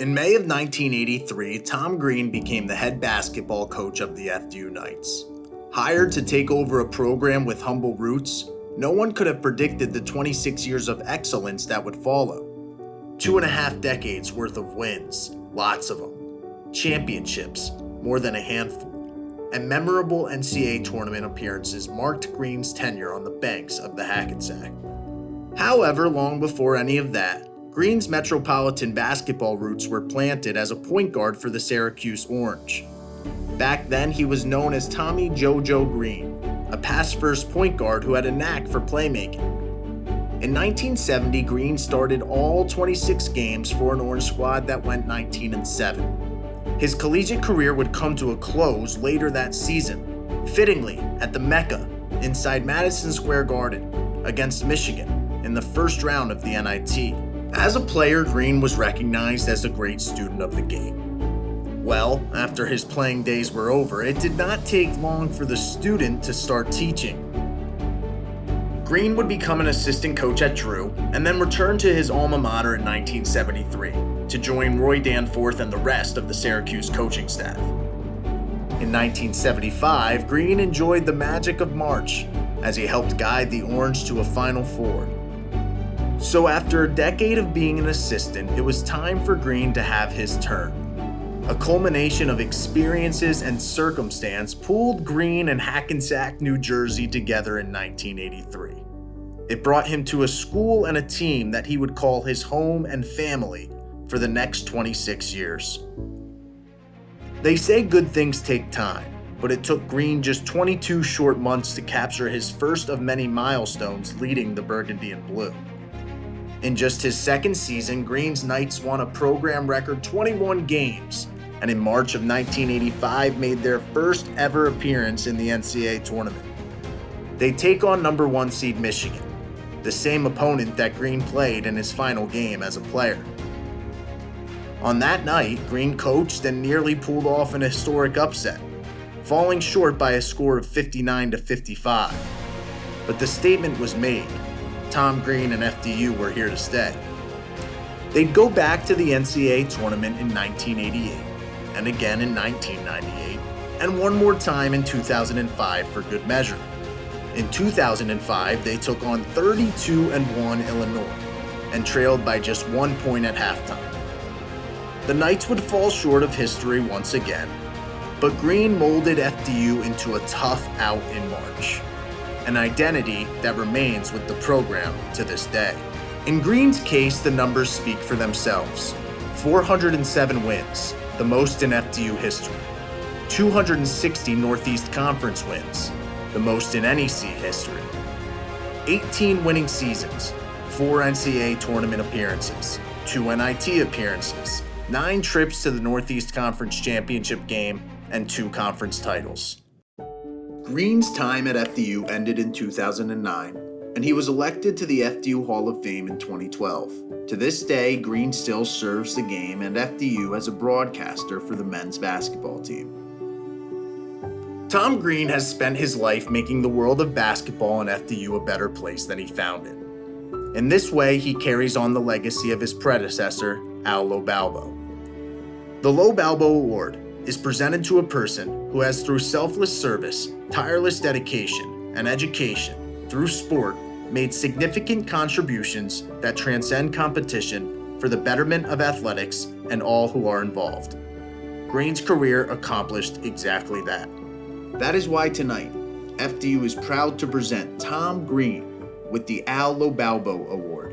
In May of 1983, Tom Green became the head basketball coach of the FDU Knights. Hired to take over a program with humble roots, no one could have predicted the 26 years of excellence that would follow. 2.5 decades worth of wins, lots of them, championships, more than a handful, and memorable NCAA tournament appearances marked Green's tenure on the banks of the Hackensack. However, long before any of that, Green's metropolitan basketball roots were planted as a point guard for the Syracuse Orange. Back then, he was known as Tommy JoJo Green, a pass-first point guard who had a knack for playmaking. In 1970, Green started all 26 games for an Orange squad that went 19-7. His collegiate career would come to a close later that season, fittingly at the Mecca inside Madison Square Garden against Michigan in the first round of the NIT. As a player, Green was recognized as a great student of the game. Well, after his playing days were over, it did not take long for the student to start teaching. Green would become an assistant coach at Drew and then return to his alma mater in 1973 to join Roy Danforth and the rest of the Syracuse coaching staff. In 1975, Green enjoyed the magic of March as he helped guide the Orange to a Final Four. So after a decade of being an assistant, it was time for Green to have his turn. A culmination of experiences and circumstance pulled Green and Hackensack, New Jersey together in 1983. It brought him to a school and a team that he would call his home and family for the next 26 years. They say good things take time, but it took Green just 22 short months to capture his first of many milestones leading the Burgundy and Blue. In just his second season, Green's Knights won a program record 21 games, and in March of 1985 made their first ever appearance in the NCAA tournament. They take on number 1 seed Michigan, the same opponent that Green played in his final game as a player. On that night, Green coached and nearly pulled off an historic upset, falling short by a score of 59-55. But the statement was made. Tom Green and FDU were here to stay. They'd go back to the NCAA tournament in 1988, and again in 1998, and one more time in 2005 for good measure. In 2005, they took on 32-1 Illinois, and trailed by just 1 point at halftime. The Knights would fall short of history once again, but Green molded FDU into a tough out in March. An identity that remains with the program to this day. In Green's case, the numbers speak for themselves. 407 wins, the most in FDU history. 260 Northeast Conference wins, the most in NEC history. 18 winning seasons, 4 NCAA tournament appearances, 2 NIT appearances, 9 trips to the Northeast Conference Championship game, and 2 conference titles. Green's time at FDU ended in 2009, and he was elected to the FDU Hall of Fame in 2012. To this day, Green still serves the game and FDU as a broadcaster for the men's basketball team. Tom Green has spent his life making the world of basketball and FDU a better place than he found it. In this way, he carries on the legacy of his predecessor, LoBalbo. The LoBalbo Award is presented to a person who has, through selfless service, tireless dedication, and education, through sport, made significant contributions that transcend competition for the betterment of athletics and all who are involved. Green's career accomplished exactly that. That is why tonight, FDU is proud to present Tom Green with the LoBalbo Award.